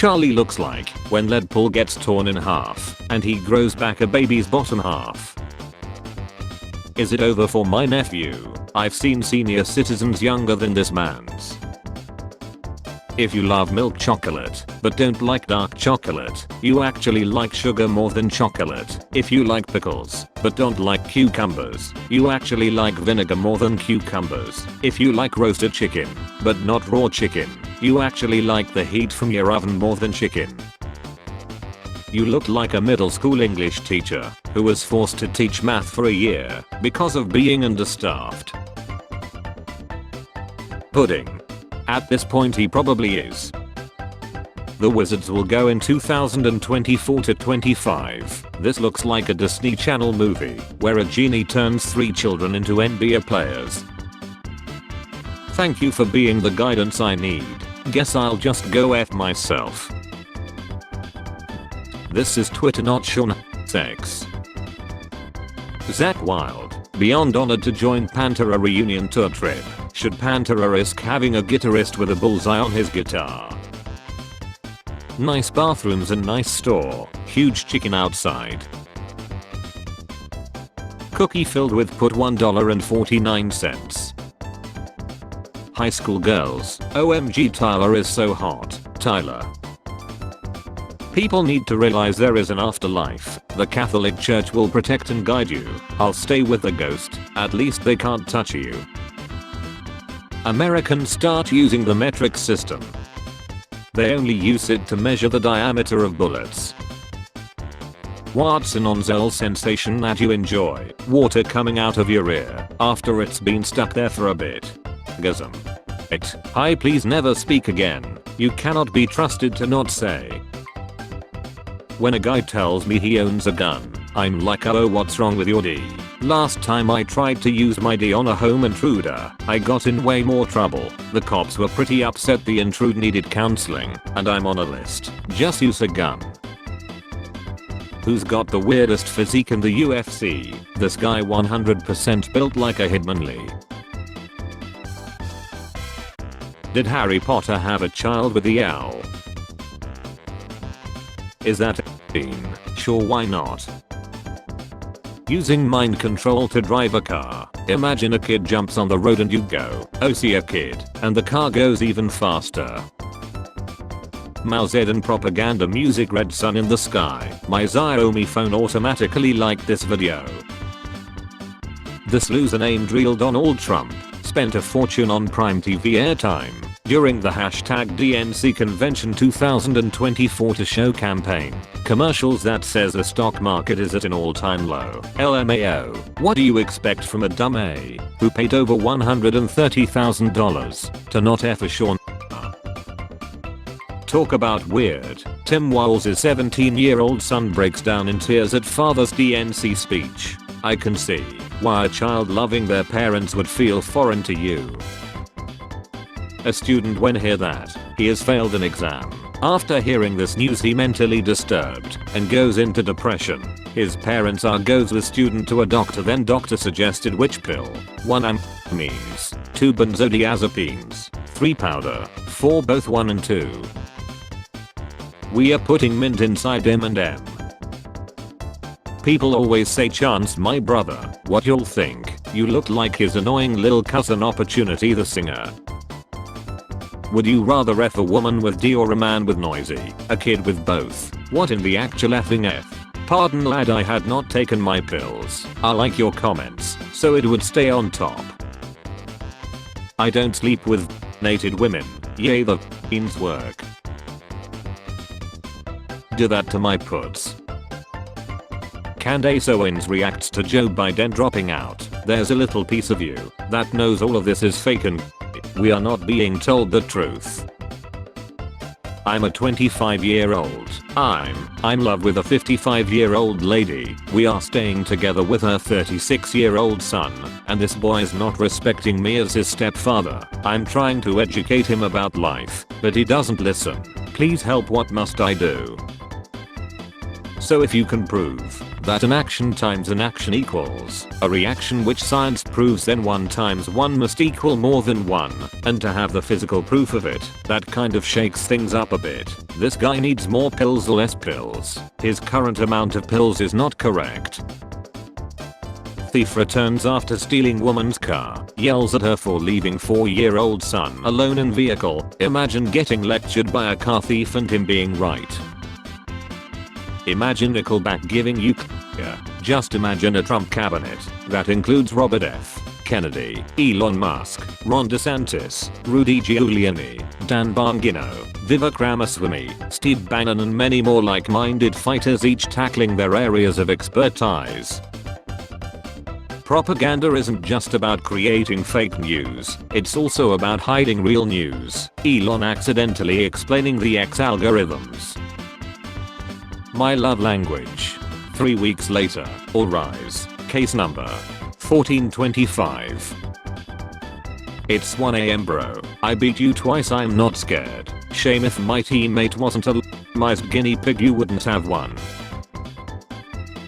Charlie looks like when Leadpool gets torn in half and he grows back a baby's bottom half. Is it over for my nephew? I've seen senior citizens younger than this man's. If you love milk chocolate but don't like dark chocolate, you actually like sugar more than chocolate. If you like pickles but don't like cucumbers, you actually like vinegar more than cucumbers. If you like roasted chicken but not raw chicken, you actually like the heat from your oven more than chicken. You look like a middle school English teacher who was forced to teach math for a year because of being understaffed. Pudding. At this point he probably is. The Wizards will go in 2024 to 25. This looks like a Disney Channel movie where a genie turns 3 children into NBA players. Thank you for being the guidance I need. Guess I'll just go F myself. This is Twitter, not Sean Sex. Zakk Wylde, beyond honored to join Pantera reunion tour trip. Should Pantera risk having a guitarist with a bullseye on his guitar? Nice bathrooms and nice store. Huge chicken outside. Cookie filled with put $1.49. High school girls. OMG, Tyler is so hot. Tyler. People need to realize there is an afterlife. The Catholic Church will protect and guide you. I'll stay with the ghost. At least they can't touch you. Americans start using the metric system. They only use it to measure the diameter of bullets. What's an on-cell sensation that you enjoy? Water coming out of your ear after it's been stuck there for a bit. Gasm. Hi, please never speak again. You cannot be trusted to not say. When a guy tells me he owns a gun, I'm like, oh, what's wrong with your D? Last time I tried to use my D on a home intruder, I got in way more trouble. The cops were pretty upset the intrude needed counseling, and I'm on a list. Just use a gun. Who's got the weirdest physique in the UFC? This guy 100% built like a Hitmonlee. Did Harry Potter have a child with the owl? Is that a theme? Sure, why not? Using mind control to drive a car. Imagine a kid jumps on the road and you go, oh, see a kid, and the car goes even faster. Mao Zedong propaganda music, red sun in the sky. My Xiaomi phone automatically liked this video. This loser named Real Donald Trump spent a fortune on Prime TV airtime during the #DNC convention 2024 to show campaign commercials that says the stock market is at an all-time low. LMAO. What do you expect from a dumb A who paid over $130,000 to not F a Sean? Talk about weird. Tim Walz' 17-year-old son breaks down in tears at father's DNC speech. I can see why a child loving their parents would feel foreign to you. A student when hear that he has failed an exam. After hearing this news he mentally disturbed and goes into depression. His parents goes with student to a doctor, then doctor suggested which pill? 1 amphetamines, 2 benzodiazepines, 3 powder, 4 both 1 and 2. We are putting mint inside M&M. People always say Chance my brother. What you'll think? You look like his annoying little cousin Opportunity the singer. Would you rather F a woman with D or a man with noisy? A kid with both. What in the actual effing F? Pardon lad, I had not taken my pills. I like your comments, so it would stay on top. I don't sleep with nated women. Yay, the f***ings work. Do that to my puts. Candace Owens reacts to Joe Biden dropping out. There's a little piece of you that knows all of this is fake and we are not being told the truth. I'm a 25-year-old. I'm in love with a 55-year-old lady. We are staying together with her 36-year-old son, and this boy is not respecting me as his stepfather. I'm trying to educate him about life, but he doesn't listen. Please help, what must I do? So if you can prove that an action times an action equals a reaction, which science proves, then 1 times 1 must equal more than 1, and to have the physical proof of it, that kind of shakes things up a bit. This guy needs more pills or less pills. His current amount of pills is not correct. Thief returns after stealing woman's car, yells at her for leaving 4-year-old son alone in vehicle. Imagine getting lectured by a car thief and him being right. Imagine Nickelback giving you clear. Just imagine a Trump cabinet that includes Robert F. Kennedy, Elon Musk, Ron DeSantis, Rudy Giuliani, Dan Bongino, Vivek Ramaswamy, Steve Bannon, and many more like-minded fighters, each tackling their areas of expertise. Propaganda isn't just about creating fake news, it's also about hiding real news. Elon accidentally explaining the X algorithms. My love language. 3 weeks later, all rise. Case number 1425. It's 1 AM bro. I beat you twice, I'm not scared. Shame if my teammate wasn't a licensed guinea pig, you wouldn't have one.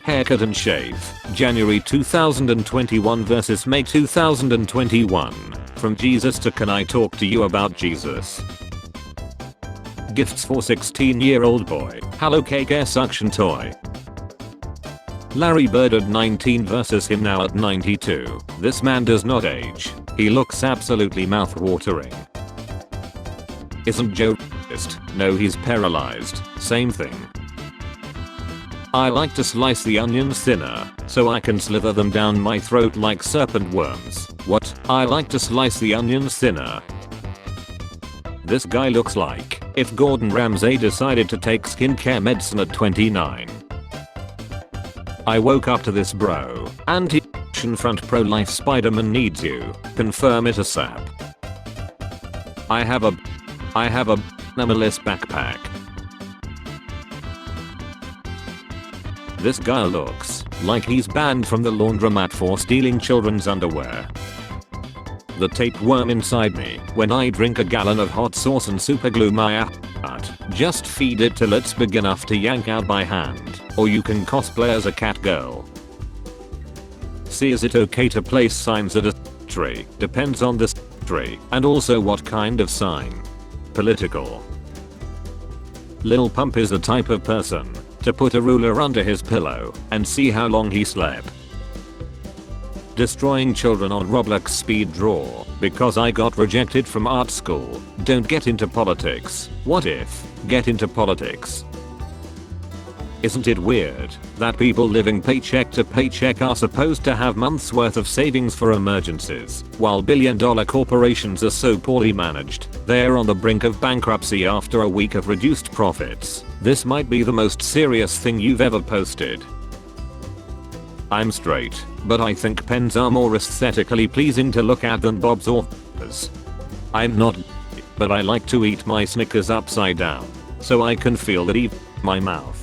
Haircut and shave. January 2021 versus May 2021. From Jesus to Can I Talk to You About Jesus? Gifts for 16-year-old boy. Hello cake air suction toy. Larry Bird at 19 versus him now at 92. This man does not age. He looks absolutely mouth-watering. Isn't Joe racist? No, he's paralyzed. Same thing. I like to slice the onions thinner, so I can slither them down my throat like serpent worms. What? I like to slice the onions thinner. This guy looks like if Gordon Ramsay decided to take skincare medicine at 29. I woke up to this bro. Anti-action front pro-life Spider-Man needs you. Confirm it ASAP. I have a minimalist backpack. This guy looks like he's banned from the laundromat for stealing children's underwear. The tapeworm inside me when I drink a gallon of hot sauce and superglue my heart. Just feed it till it's big enough to yank out by hand, or you can cosplay as a cat girl. C. Is it okay to place signs at a tree? Depends on the tree and also what kind of sign. Political. Lil Pump is the type of person to put a ruler under his pillow and see how long he slept. Destroying children on Roblox speed draw. Because I got rejected from art school. Don't get into politics. What if? Get into politics. Isn't it weird that people living paycheck to paycheck are supposed to have months worth of savings for emergencies, while billion-dollar corporations are so poorly managed, they're on the brink of bankruptcy after a week of reduced profits? This might be the most serious thing you've ever posted. I'm straight, but I think pens are more aesthetically pleasing to look at than bobs or f***ers. I'm not gay, but I like to eat my Snickers upside down, so I can feel that even my mouth.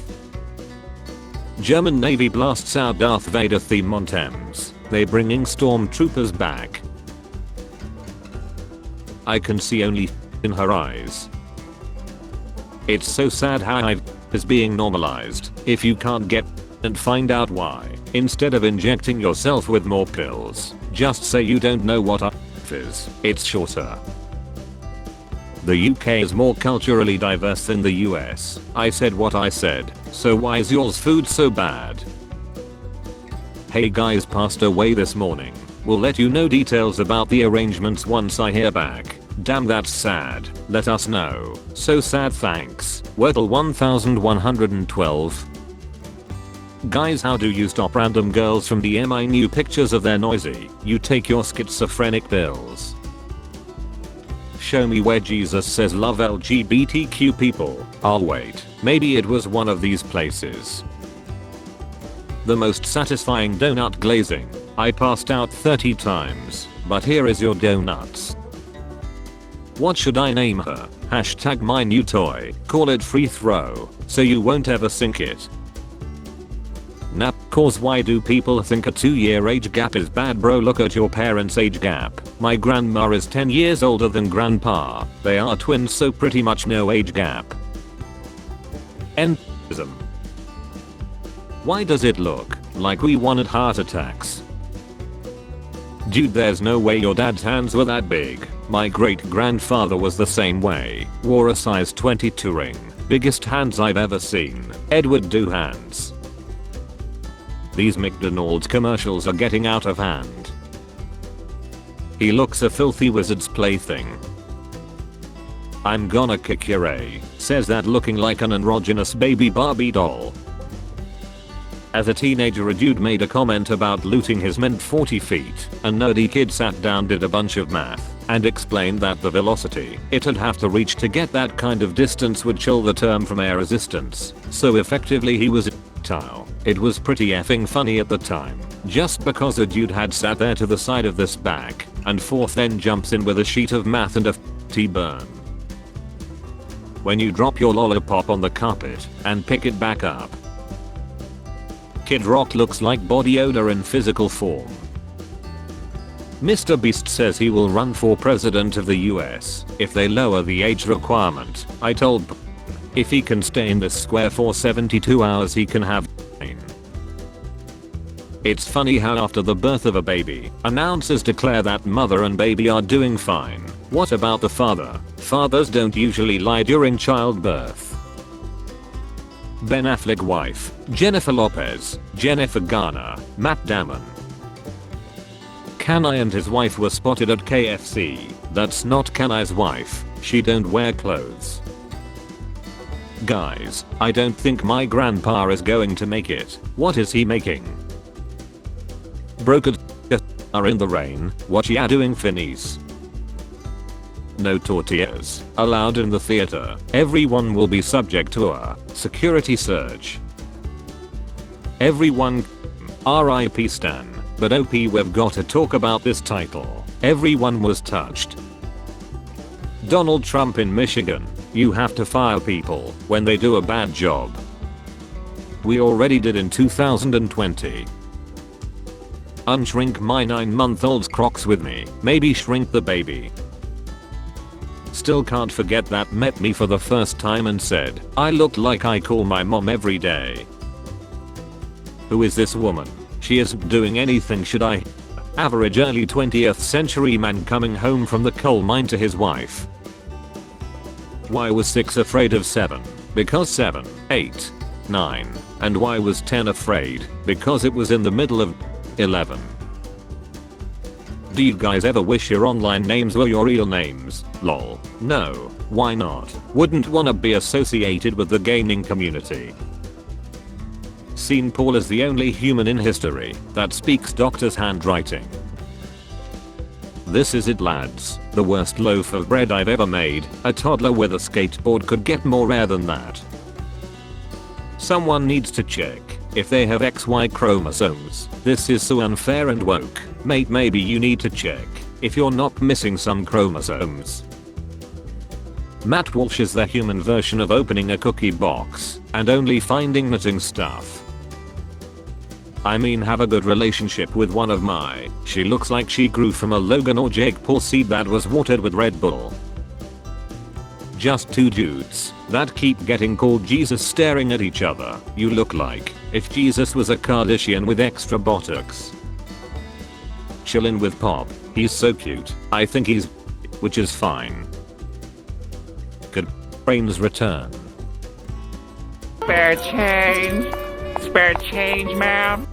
German Navy blasts out Darth Vader theme on Thames. They bringing stormtroopers back. I can see only in her eyes. It's so sad how is being normalized. If you can't get and find out why, instead of injecting yourself with more pills, just say you don't know what is. It's shorter. The UK is more culturally diverse than the US. I said what I said, so why is yours food so bad? Hey guys, passed away this morning. We'll let you know details about the arrangements once I hear back. Damn, that's sad. Let us know. So sad, thanks. Wordle 1112. Guys, how do you stop random girls from DMing you pictures of their noisy? You take your schizophrenic pills. Show me where Jesus says love LGBTQ people. I'll wait. Maybe it was one of these places. The most satisfying donut glazing. I passed out 30 times, but here is your donuts. What should I name her? Hashtag my new toy. Call it free throw, so you won't ever sink it. Nap. Cause why do people think a 2-year age gap is bad, bro? Look at your parents' age gap. My grandma is 10 years older than grandpa. They are twins, so pretty much no age gap. Endism. Why does it look like we wanted heart attacks? Dude, there's no way your dad's hands were that big. My great grandfather was the same way. Wore a size 22 ring. Biggest hands I've ever seen. Edward do hands. These McDonald's commercials are getting out of hand. He looks a filthy wizard's plaything. I'm gonna kick your A, says that looking like an androgynous baby Barbie doll. As a teenager, a dude made a comment about looting his meant 40 feet. A nerdy kid sat down, did a bunch of math, and explained that the velocity it'd have to reach to get that kind of distance would chill the term from air resistance. So effectively he was tile. It was pretty effing funny at the time. Just because a dude had sat there to the side of this back and forth, then jumps in with a sheet of math and a T-burn. When you drop your lollipop on the carpet and pick it back up, Kid Rock looks like body odor in physical form. Mr. Beast says he will run for president of the US if they lower the age requirement. I told if he can stay in this square for 72 hours he can have pain. It's funny how after the birth of a baby, announcers declare that mother and baby are doing fine. What about the father? Fathers don't usually lie during childbirth. Ben Affleck wife, Jennifer Lopez, Jennifer Garner, Matt Damon. Kanai and his wife were spotted at KFC. That's not Kanai's wife, she don't wear clothes. Guys, I don't think my grandpa is going to make it. What is he making? Broken are in the rain, what ya doing Phineas? No tortillas allowed in the theater. Everyone will be subject to a security search. Everyone RIP Stan. But OP, we've got to talk about this title. Everyone was touched. Donald Trump in Michigan. You have to fire people when they do a bad job. We already did in 2020. Unshrink my 9-month-old's Crocs with me. Maybe shrink the baby. Still can't forget that met me for the first time and said, I look like I call my mom every day. Who is this woman? She isn't doing anything, should I? Average early 20th century man coming home from the coal mine to his wife. Why was 6 afraid of 7? Because 7, 8, 9. And why was 10 afraid? Because it was in the middle of 11. Do you guys ever wish your online names were your real names? Lol. No. Why not? Wouldn't wanna be associated with the gaming community. Sean Paul is the only human in history that speaks doctor's handwriting. This is it, lads. The worst loaf of bread I've ever made. A toddler with a skateboard could get more rare than that. Someone needs to check if they have XY chromosomes. This is so unfair and woke. Mate, maybe you need to check if you're not missing some chromosomes. Matt Walsh is the human version of opening a cookie box and only finding knitting stuff. I mean, have a good relationship with one of my. She looks like she grew from a Logan or Jake Paul seed that was watered with Red Bull. Just two dudes that keep getting called Jesus staring at each other. You look like if Jesus was a Kardashian with extra buttocks. Chillin' with Pop. He's so cute. I think he's which is fine. Could brains return? Spare change. Spare change, ma'am.